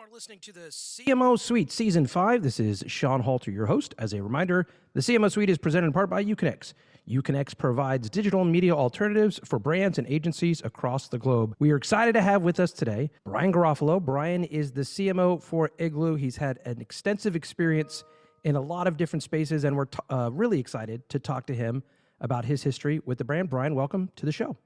are listening to the CMO Suite Season 5. This is Sean Halter, your host. As a reminder, the CMO Suite is presented in part by Uconnect. Uconnect provides digital media alternatives for brands and agencies across the globe. We are excited to have with us today Brian Garofalow. Brian is the CMO for Igloo. He's had an extensive experience in a lot of different spaces, and we're really excited to talk to him about his history with the brand. Brian, welcome to the show.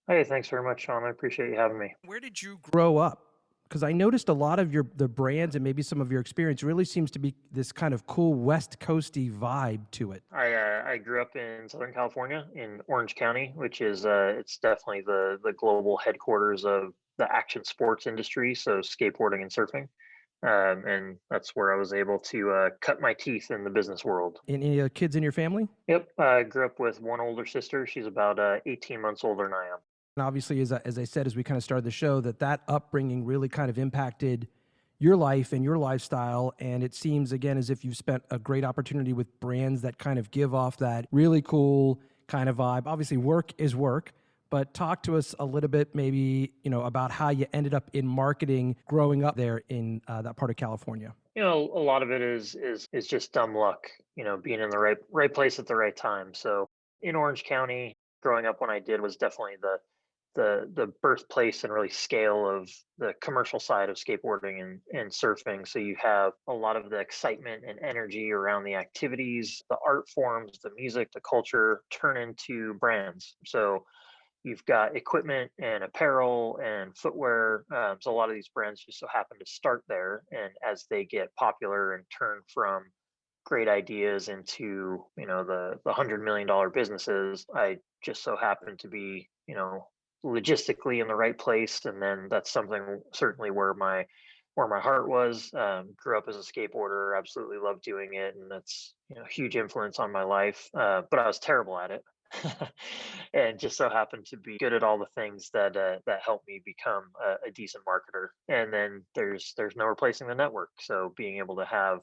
Hey, thanks very much, Sean. I appreciate you having me. Where did you grow up? Because I noticed a lot of the brands and maybe some of your experience really seems to be this kind of cool West Coasty vibe to it. I grew up in Southern California in Orange County, which is it's definitely the global headquarters of the action sports industry, so skateboarding and surfing. And that's where I was able to cut my teeth in the business world. Any kids in your family? Yep, I grew up with one older sister. She's about 18 months older than I am. And obviously, as I said, as we kind of started the show, that upbringing really kind of impacted your life and your lifestyle. And it seems, again, as if you've spent a great opportunity with brands that kind of give off that really cool kind of vibe. Obviously, work is work, but talk to us a little bit maybe, about how you ended up in marketing growing up there in that part of California. A lot of it is just dumb luck, being in the right place at the right time. So in Orange County, growing up when I did was definitely the birthplace and really scale of the commercial side of skateboarding and surfing. So you have a lot of the excitement and energy around the activities, the art forms, the music, the culture turn into brands. So you've got equipment and apparel and footwear. So a lot of these brands just so happen to start there. And as they get popular and turn from great ideas into, the $100 million businesses, I just so happen to be, logistically in the right place. And then that's something certainly where my heart was. Grew up as a skateboarder, absolutely loved doing it. And that's, huge influence on my life. But I was terrible at it. And just so happened to be good at all the things that helped me become a decent marketer. And then there's no replacing the network. So being able to have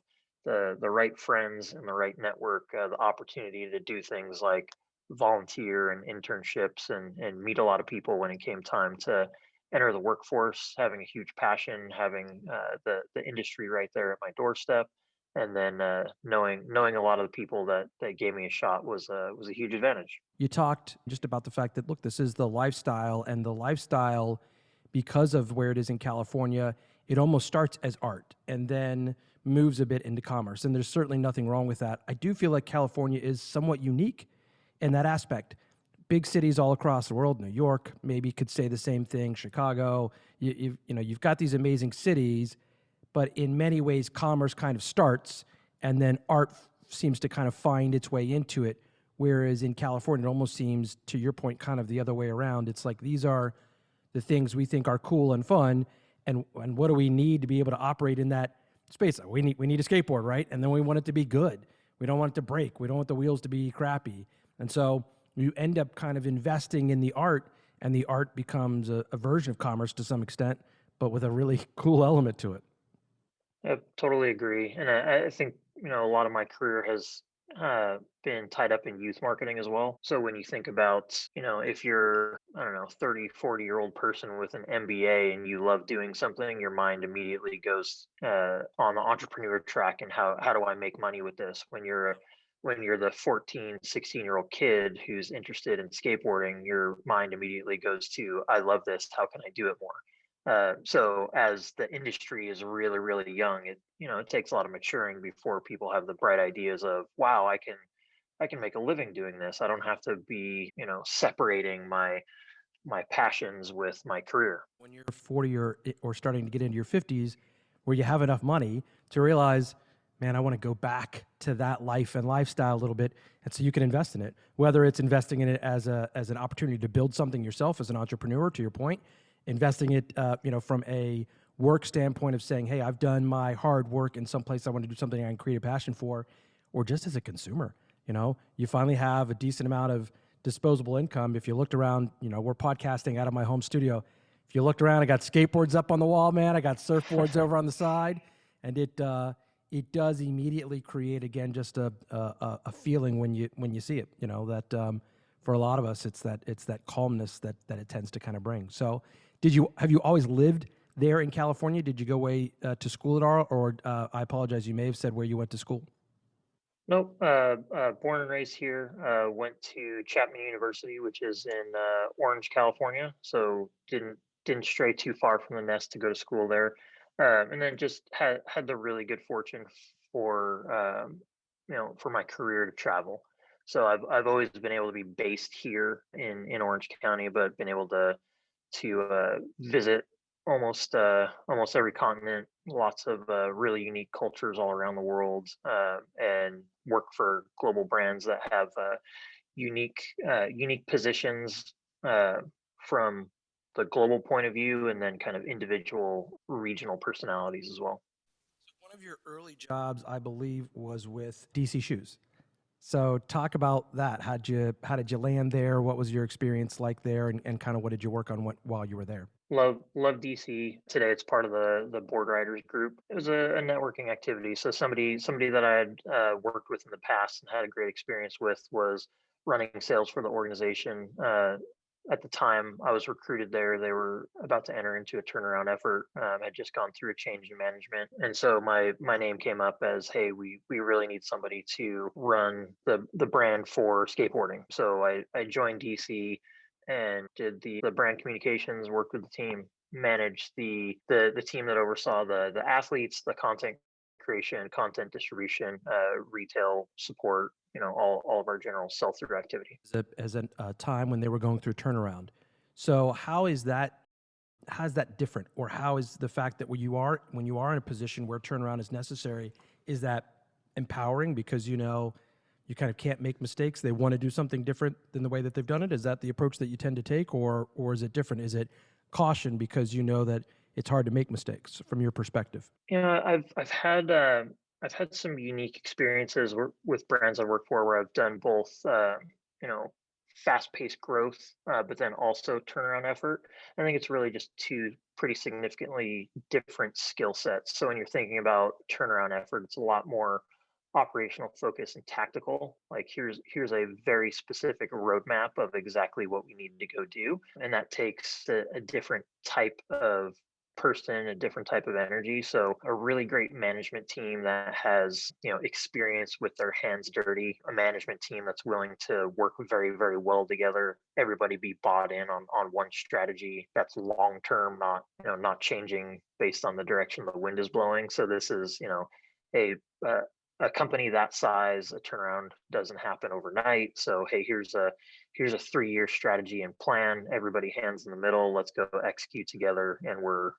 the right friends and the right network, the opportunity to do things like volunteer and internships and meet a lot of people when it came time to enter the workforce, having a huge passion, having the industry right there at my doorstep, and then knowing a lot of the people that gave me a shot was a huge advantage. You talked just about the fact that, look, this is the lifestyle, and the lifestyle, because of where it is in California, it almost starts as art and then moves a bit into commerce. And there's certainly nothing wrong with that. I do feel like California is somewhat unique in that aspect. Big cities all across the world, New York maybe could say the same thing, Chicago, you've got these amazing cities, but in many ways, commerce kind of starts, and then art seems to kind of find its way into it. Whereas in California, it almost seems, to your point, kind of the other way around. It's like, these are the things we think are cool and fun, and what do we need to be able to operate in that space? We need a skateboard, right? And then we want it to be good. We don't want it to break. We don't want the wheels to be crappy. And so you end up kind of investing in the art, and the art becomes a version of commerce to some extent, but with a really cool element to it. I totally agree, and I think a lot of my career has been tied up in youth marketing as well. So when you think about, if you're, I don't know, 30, 40-year-old person with an MBA and you love doing something, your mind immediately goes on the entrepreneur track, and how do I make money with this? When you're the 14, 16-year-old kid who's interested in skateboarding, your mind immediately goes to, I love this, how can I do it more? So as the industry is really, really young, it takes a lot of maturing before people have the bright ideas of, wow, I can make a living doing this. I don't have to be, separating my passions with my career. When you're 40 or starting to get into your 50s, where you have enough money to realize, man, I want to go back to that life and lifestyle a little bit, and so you can invest in it. Whether it's investing in it as an opportunity to build something yourself as an entrepreneur, to your point, investing it, from a work standpoint of saying, hey, I've done my hard work in some place, I want to do something I can create a passion for, or just as a consumer, you finally have a decent amount of disposable income. If you looked around, we're podcasting out of my home studio. If you looked around, I got skateboards up on the wall, man. I got surfboards over on the side, and it does immediately create, again, just a feeling when you see it, that for a lot of us, it's that calmness that it tends to kind of bring. So have you always lived there in California? Did you go away to school at all? Or I apologize, you may have said where you went to school. Nope. Born and raised here. Went to Chapman University, which is in Orange, California. So didn't stray too far from the nest to go to school there. And then just had the really good fortune for for my career to travel. So I've always been able to be based here in Orange County, but been able to visit almost every continent, lots of really unique cultures all around the world, and work for global brands that have unique positions from the global point of view, and then kind of individual regional personalities as well. One of your early jobs, I believe, was with DC Shoes. So talk about that. How did you land there? What was your experience like there, and kind of what did you work on while you were there? Love DC. Today it's part of the board writers group. It was a networking activity. So somebody that I had worked with in the past and had a great experience with was running sales for the organization. At the time I was recruited there, they were about to enter into a turnaround effort. Had just gone through a change in management, and so my name came up as, hey, we really need somebody to run the brand for skateboarding. So I joined DC and did the brand communications, worked with the team, managed the team that oversaw the athletes, the content creation, content distribution, retail support, all of our general sell through activity. As a time when they were going through turnaround. So how's that different, or how is the fact that when you are in a position where turnaround is necessary, is that empowering because you kind of can't make mistakes? They want to do something different than the way that they've done it. Is that the approach that you tend to take, or is it different? Is it caution because you know that it's hard to make mistakes from your perspective? I've had some unique experiences with brands I work for where I've done both, you know, fast paced growth, but then also turnaround effort. I think it's really just two pretty significantly different skill sets. So when you're thinking about turnaround effort, it's a lot more operational focus and tactical. Like here's a very specific roadmap of exactly what we need to go do, and that takes a different type of person, a different type of energy. So a really great management team that has, experience with their hands dirty, a management team that's willing to work very, very well together, everybody be bought in on one strategy that's long term, not changing based on the direction the wind is blowing. So this is, a uh, a company that size, a turnaround doesn't happen overnight. So hey, here's a 3-year strategy and plan. Everybody hands in the middle. Let's go execute together, and we're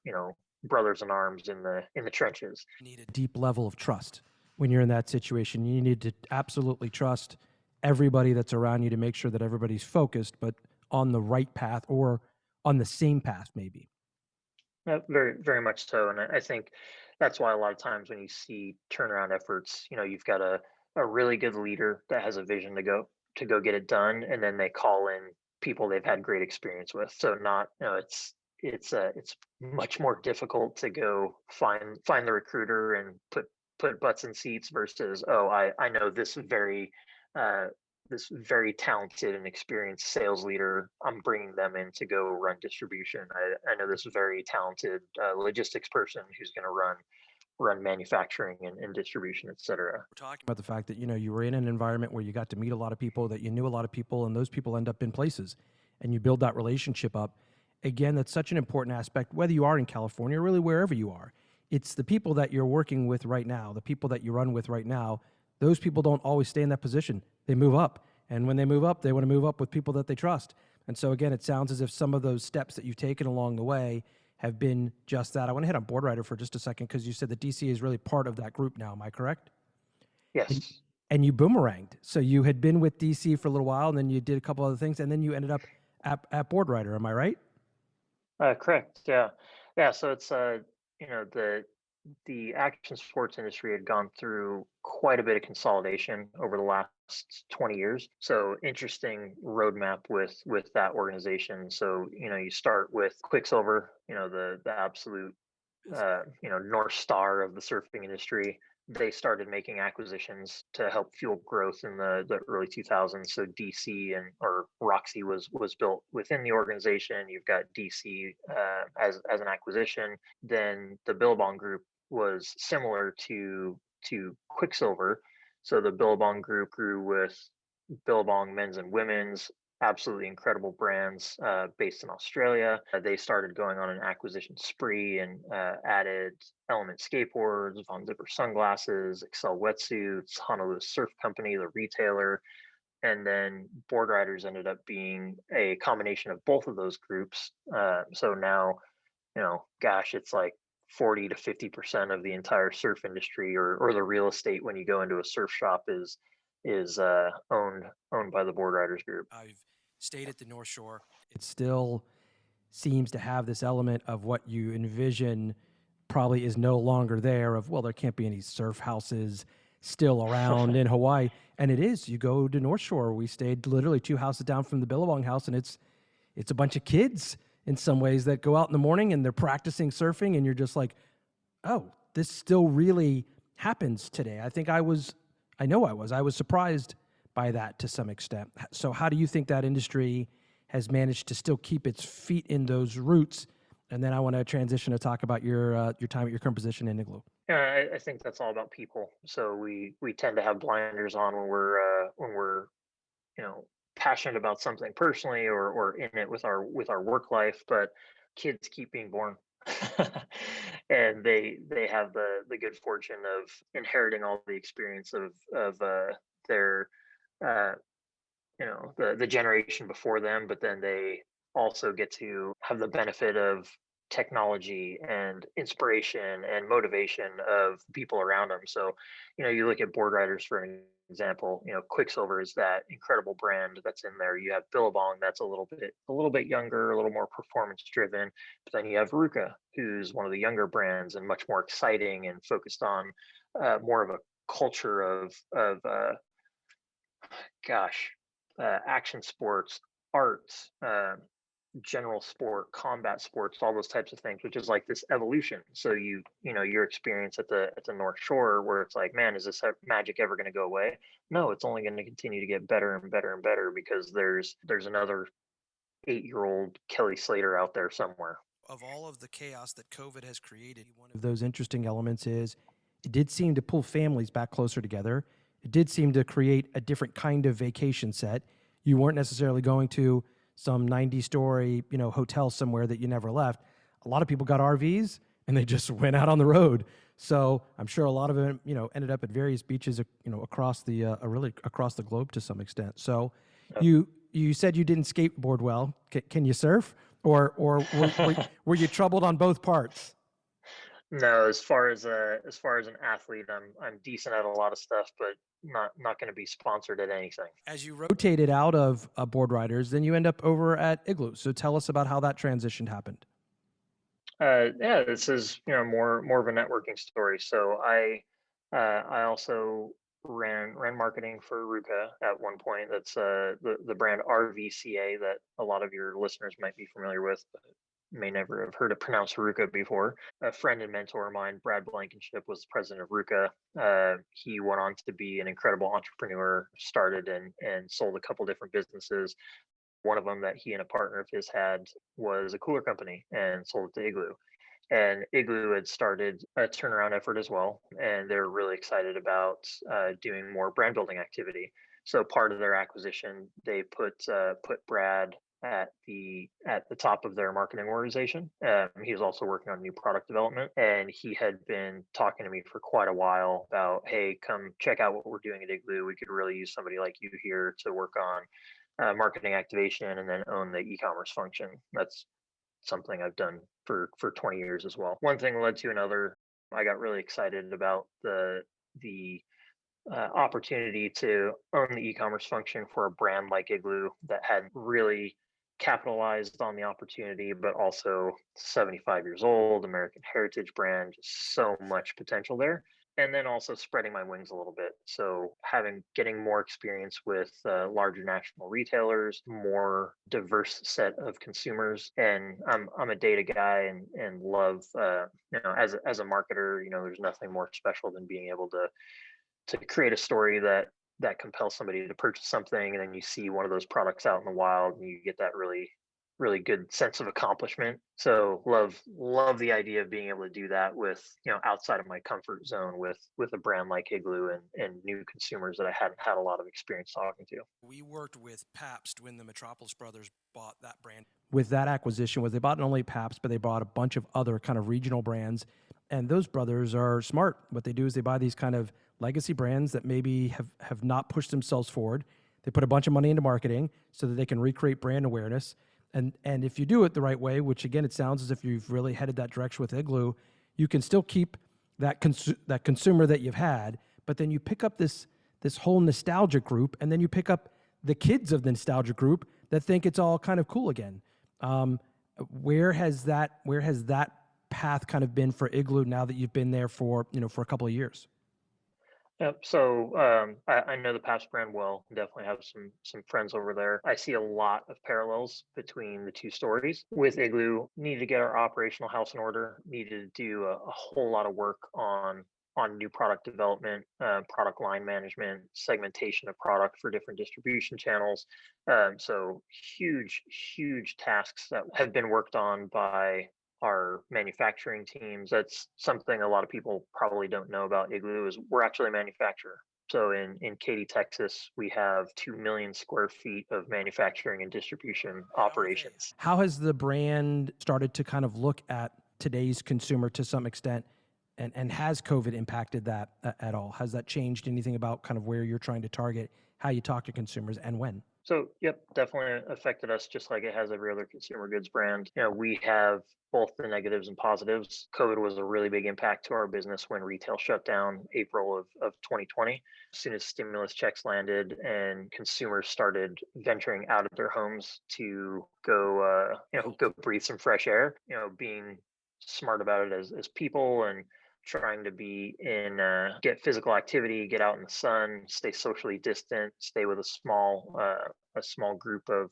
brothers in arms in the trenches. Need a deep level of trust when you're in that situation. You need to absolutely trust everybody that's around you to make sure that everybody's focused, but on the right path or on the same path, maybe. Very very much so, and I think that's why a lot of times when you see turnaround efforts, you've got a really good leader that has a vision to go get it done, and then they call in people they've had great experience with. So not it's much more difficult to go find the recruiter and put butts in seats versus, oh, I know uh, this very talented and experienced sales leader. I'm bringing them in to go run distribution. I know this very talented logistics person who's going to run manufacturing and distribution, et cetera. We're talking about the fact that you were in an environment where you got to meet a lot of people, that you knew a lot of people, and those people end up in places, and you build that relationship up. Again, that's such an important aspect, whether you are in California or really wherever you are. It's the people that you're working with right now, the people that you run with right now. Those people don't always stay in that position. They move up. And when they move up, they want to move up with people that they trust. And so, again, it sounds as if some of those steps that you've taken along the way have been just that. I want to hit on Board Writer for just a second because you said that DC is really part of that group now. Am I correct? And, Yes. and you boomeranged. So you had been with DC for a little while, and then you did a couple other things, and then you ended up at Board Writer. Am I right? Correct. Yeah. Yeah. So it's the action sports industry had gone through quite a bit of consolidation over the last 20 years. So interesting roadmap with that organization. So you start with Quicksilver, the absolute north star of the surfing industry. they started making acquisitions to help fuel growth in the early 2000s. So DC and or Roxy was built within the organization. You've got DC as an acquisition. Then the Billabong Group was similar to Quicksilver. So the Billabong Group grew with Billabong men's and women's, absolutely incredible brands based in Australia. They started going on an acquisition spree and added Element skateboards, Von Zipper sunglasses, Excel wetsuits, Honolulu Surf Company, the retailer, and then Board Riders ended up being a combination of both of those groups. So now, gosh, it's like 40 to 50% of the entire surf industry or the real estate when you go into a surf shop is owned by the Board Riders Group. I've stayed at the North Shore. It still seems to have this element of what you envision probably is no longer there of, well, there can't be any surf houses still around in Hawaii. And it is. You go to North Shore. We stayed literally 2 houses down from the Billabong house, and it's a bunch of kids in some ways that go out in the morning and they're practicing surfing, and you're just like, oh, this still really happens today. I was surprised by that to some extent. So how do you think that industry has managed to still keep its feet in those roots? And then I want to transition to talk about your time at your current position in Igloo. Yeah, I think that's all about people. So we tend to have blinders on when we're you know passionate about something personally or in it with our work life, but kids keep being born. And they have the good fortune of inheriting all the experience of their uh the generation before them, but then they also get to have the benefit of technology and inspiration and motivation of people around them. So, you look at Board Riders for an example. Quicksilver is that incredible brand that's in there. You have Billabong that's a little bit younger, a little more performance driven, but then you have Ruka, who's one of the younger brands and much more exciting and focused on more of a culture of gosh, action sports, arts, general sport, combat sports, all those types of things, which is like this evolution. So your experience at the North Shore, where it's like, man, is this magic ever going to go away? No, it's only going to continue to get better and better and better because there's another 8-year-old Kelly Slater out there somewhere. Of all of the chaos that COVID has created, one of those interesting elements is it did seem to pull families back closer together. It did seem to create a different kind of vacation set. You weren't necessarily going to some 90-story, hotel somewhere that you never left. A lot of people got RVs and they just went out on the road. So I'm sure a lot of them, ended up at various beaches, across the really across the globe to some extent. So you said you didn't skateboard well. Can you surf, or were you troubled on both parts? No, as far as an athlete, I'm decent at a lot of stuff, but not going to be sponsored at anything. As you rotated out of Board Riders, then you end up over at Igloo. So tell us about how that transition happened. Yeah, this is more of a networking story. So I also ran marketing for Ruka at one point. That's the brand RVCA that a lot of your listeners might be familiar with, but may never have heard it pronounced Ruka before. A friend and mentor of mine, Brad Blankenship, was the president of Ruka. He went on to be an incredible entrepreneur, started and sold a couple different businesses. One of them that he and a partner of his had was a cooler company and sold it to Igloo. And Igloo had started a turnaround effort as well, and they're really excited about doing more brand building activity. So part of their acquisition, they put Brad at the top of their marketing organization. He was also working on new product development, and he had been talking to me for quite a while about, hey, come check out what we're doing at Igloo. We could really use somebody like you here to work on marketing activation and then own the e-commerce function. That's something I've done for 20 years as well. One thing led to another. I got really excited about the opportunity to own the e-commerce function for a brand like Igloo that had really capitalized on the opportunity, but also 75 years old, American heritage brand, just so much potential there. and then also spreading my wings a little bit. So getting more experience with larger national retailers, more diverse set of consumers, and I'm a data guy and love as a marketer, there's nothing more special than being able to create a story that compels somebody to purchase something, and then you see one of those products out in the wild and you get that really good sense of accomplishment. So love the idea of being able to do that with outside of my comfort zone with a brand like Igloo and new consumers that I hadn't had a lot of experience talking to. We worked with Pabst when the Metropolis brothers bought that brand. With that acquisition was they bought not only Pabst, but they bought a bunch of other kind of regional brands. And those brothers are smart. What they do is they buy these kind of legacy brands that maybe have not pushed themselves forward. They put a bunch of money into marketing so that they can recreate brand awareness. And if you do it the right way, which again, it sounds as if you've really headed that direction with Igloo, you can still keep that consumer that you've had, but then you pick up this whole nostalgia group, and then you pick up the kids of the nostalgia group that think it's all kind of cool again. Um, where has that path kind of been for Igloo now that you've been there for a couple of years? Yep. So I know the Pabst brand well. Definitely have some friends over there. I see a lot of parallels between the two stories. With Igloo, needed to get our operational house in order. Needed to do a whole lot of work on new product development, product line management, segmentation of product for different distribution channels. So huge tasks that have been worked on by our manufacturing teams. That's something a lot of people probably don't know about Igloo is we're actually a manufacturer. So in Katy, Texas, we have 2 million square feet of manufacturing and distribution operations. How has the brand started to kind of look at today's consumer to some extent? And has COVID impacted that at all? Has that changed anything about kind of where you're trying to target, how you talk to consumers, and when? So, yep, definitely affected us just like it has every other consumer goods brand. We have both the negatives and positives. COVID was a really big impact to our business when retail shut down April of 2020. As soon as stimulus checks landed and consumers started venturing out of their homes to go breathe some fresh air, being smart about it as people and trying to be get physical activity, get out in the sun, stay socially distant, stay with a small group of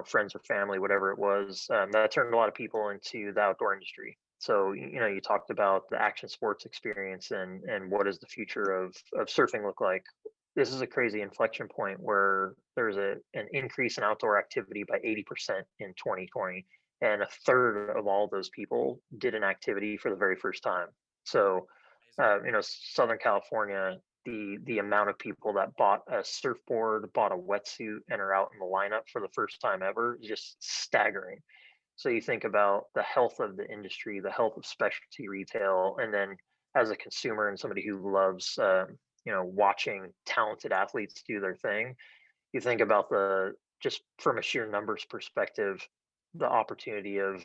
friends or family, whatever it was. That turned a lot of people into the outdoor industry. So you talked about the action sports experience and what does the future of surfing look like. This is a crazy inflection point where there's an increase in outdoor activity by 80% in 2020, and a third of all those people did an activity for the very first time. So, Southern California, the amount of people that bought a surfboard, bought a wetsuit, and are out in the lineup for the first time ever is just staggering. So you think about the health of the industry, the health of specialty retail, and then as a consumer and somebody who loves, watching talented athletes do their thing, you think about the just from a sheer numbers perspective, the opportunity of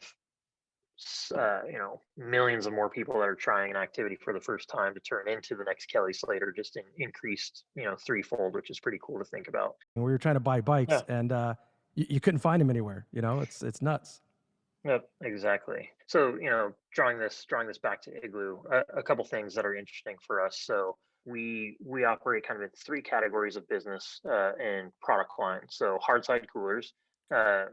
millions of more people that are trying an activity for the first time to turn into the next Kelly Slater just increased, threefold, which is pretty cool to think about. And we were trying to buy bikes, Yeah. and you couldn't find them anywhere. It's nuts. Yep, exactly. So, drawing this back to Igloo, a couple things that are interesting for us. So we operate kind of in three categories of business and product lines. So hard side coolers, uh,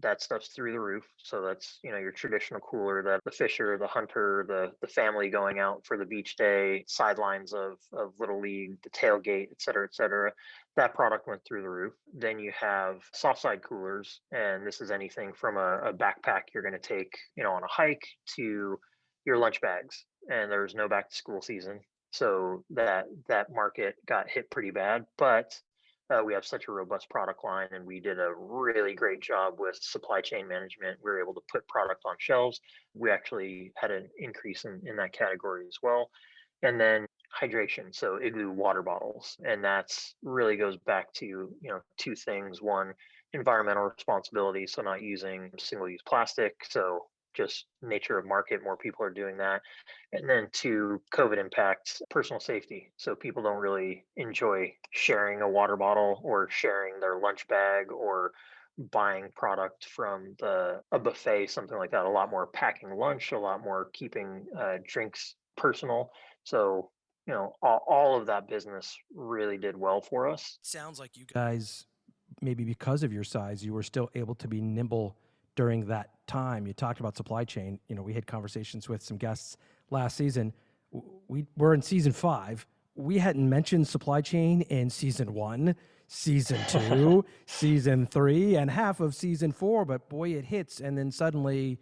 that stuff's through the roof. So that's your traditional cooler that the fisher, the hunter, the family going out for the beach day, sidelines of little league, the tailgate, et cetera, et cetera. That product went through the roof. Then you have soft side coolers, and this is anything from a backpack you're going to take, on a hike to your lunch bags. And there's no back to school season, so that market got hit pretty bad. But we have such a robust product line, and we did a really great job with supply chain management. We were able to put product on shelves. We actually had an increase in that category as well. And then hydration, so Igloo water bottles, and that's really goes back to two things. One, environmental responsibility, so not using single use plastic. So just nature of market, more people are doing that. And then two, COVID impacts personal safety. So people don't really enjoy sharing a water bottle or sharing their lunch bag or buying product from a buffet, something like that. A lot more packing lunch, a lot more keeping drinks personal. So, all of that business really did well for us. Sounds like you guys, maybe because of your size, you were still able to be nimble during that time. You talked about supply chain. We had conversations with some guests last season. We're in season 5. We hadn't mentioned supply chain in season 1, season 2, season 3, and half of season 4. But boy, it hits. And then suddenly,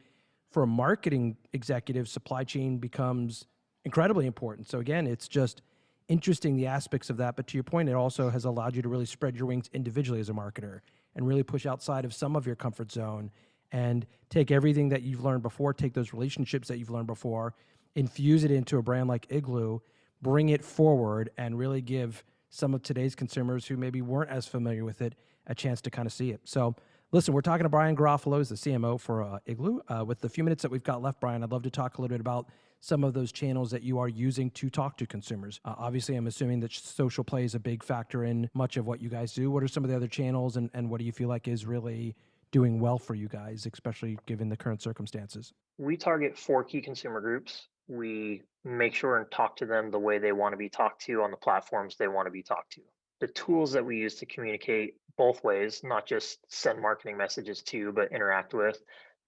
for a marketing executive, supply chain becomes incredibly important. So again, it's just interesting, the aspects of that. But to your point, it also has allowed you to really spread your wings individually as a marketer and really push outside of some of your comfort zone and take everything that you've learned before, take those relationships that you've learned before, infuse it into a brand like Igloo, bring it forward, and really give some of today's consumers who maybe weren't as familiar with it a chance to kind of see it. So listen, we're talking to Brian Garofalow, who's the CMO for Igloo. With the few minutes that we've got left, Brian, I'd love to talk a little bit about some of those channels that you are using to talk to consumers. Obviously, I'm assuming that social plays a big factor in much of what you guys do. What are some of the other channels, and what do you feel like is really doing well for you guys, especially given the current circumstances? We target 4 key consumer groups. We make sure and talk to them the way they want to be talked to on the platforms they want to be talked to. The tools that we use to communicate both ways, not just send marketing messages to, but interact with,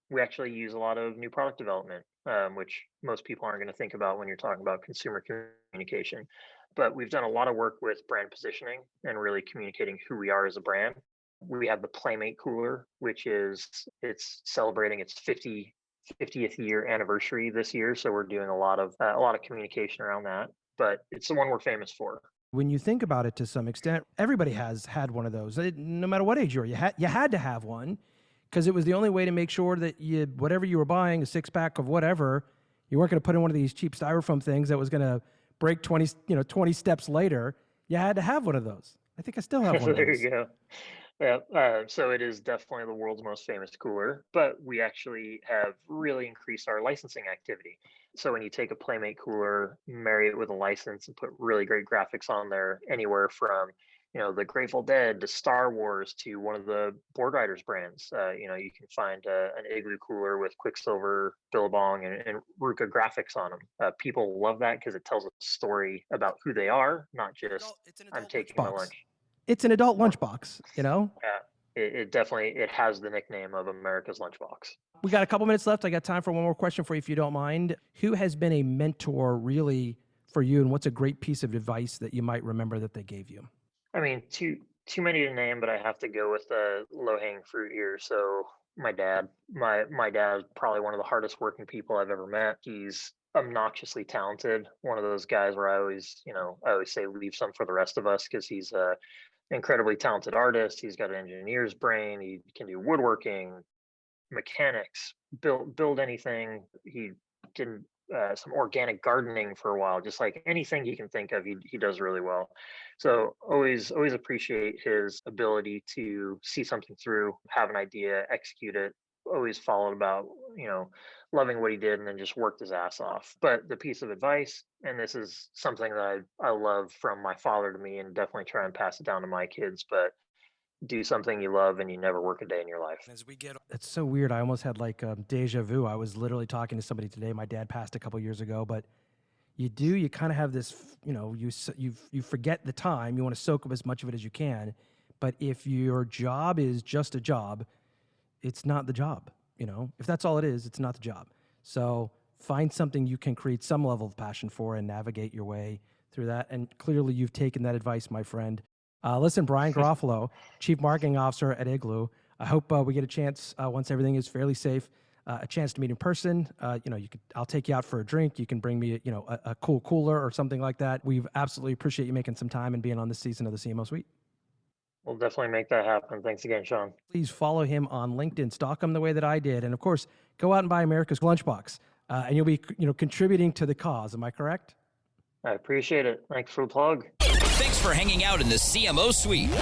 we actually use a lot of new product development, which most people aren't going to think about when you're talking about consumer communication. But we've done a lot of work with brand positioning and really communicating who we are as a brand. We have the Playmate Cooler, which it's celebrating its 50th year anniversary this year. So we're doing a lot of communication around that. But it's the one we're famous for. When you think about it, to some extent, everybody has had one of those. No matter what age you were, you had to have one, because it was the only way to make sure that whatever you were buying, a 6-pack of whatever, you weren't going to put in one of these cheap styrofoam things that was going to break 20 steps later. You had to have one of those. I think I still have one of those. There you go. Yeah, so it is definitely the world's most famous cooler, but we actually have really increased our licensing activity. So when you take a Playmate cooler, marry it with a license, and put really great graphics on there, anywhere from the Grateful Dead to Star Wars to one of the Board Riders brands. You can find an Igloo cooler with Quicksilver, Billabong, and Ruka graphics on them. People love that because it tells a story about who they are, not just I'm taking my lunch. It's an adult lunchbox, Yeah, it definitely has the nickname of America's Lunchbox. We got a couple minutes left. I got time for one more question for you, if you don't mind. Who has been a mentor really for you, and what's a great piece of advice that you might remember that they gave you? I mean, too many to name, but I have to go with the low-hanging fruit here. So my dad, my dad is probably one of the hardest working people I've ever met. He's obnoxiously talented. One of those guys where I always say leave some for the rest of us, because he's a incredibly talented artist. He's got an engineer's brain. He can do woodworking, mechanics, build anything. He did some organic gardening for a while. Just like anything he can think of, he does really well. So always appreciate his ability to see something through, have an idea, execute it. Always followed about loving what he did, and then just worked his ass off. But the piece of advice, and this is something that I love from my father to me, and definitely try and pass it down to my kids, but do something you love and you never work a day in your life. It's so weird. I almost had deja vu. I was literally talking to somebody today. My dad passed a couple years ago, but you kind of have this, you forget the time. You want to soak up as much of it as you can. But if your job is just a job, it's not the job. If that's all it is, it's not the job. So find something you can create some level of passion for and navigate your way through that. And clearly you've taken that advice, my friend. Listen, Brian Garofalow, Chief Marketing Officer at Igloo. I hope we get a chance, once everything is fairly safe, a chance to meet in person. I'll take you out for a drink. You can bring me, a cool cooler or something like that. We absolutely appreciate you making some time and being on this season of the CMO Suite. We'll definitely make that happen. Thanks again, Sean. Please follow him on LinkedIn. Stalk him the way that I did. And of course, go out and buy America's Lunchbox. And you'll be, contributing to the cause. Am I correct? I appreciate it. Thanks for the plug. Thanks for hanging out in the CMO Suite, the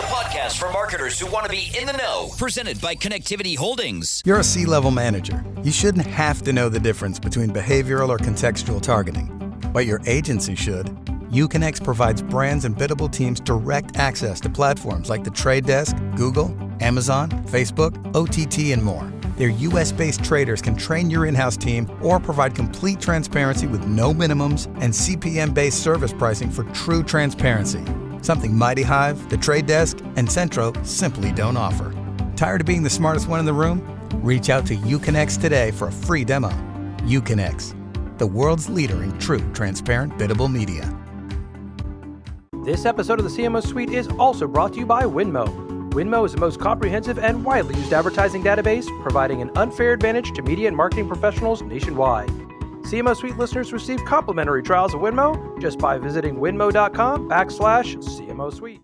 podcast for marketers who want to be in the know. Presented by Connectivity Holdings. You're a C-level manager. You shouldn't have to know the difference between behavioral or contextual targeting, but your agency should. Uconnect provides brands and biddable teams direct access to platforms like The Trade Desk, Google, Amazon, Facebook, OTT, and more. Their US-based traders can train your in-house team or provide complete transparency with no minimums and CPM-based service pricing for true transparency. Something Mighty Hive, The Trade Desk, and Centro simply don't offer. Tired of being the smartest one in the room? Reach out to Uconnect today for a free demo. Uconnect, the world's leader in true transparent biddable media. This episode of the CMO Suite is also brought to you by Winmo. Winmo is the most comprehensive and widely used advertising database, providing an unfair advantage to media and marketing professionals nationwide. CMO Suite listeners receive complimentary trials of Winmo just by visiting winmo.com/CMO Suite.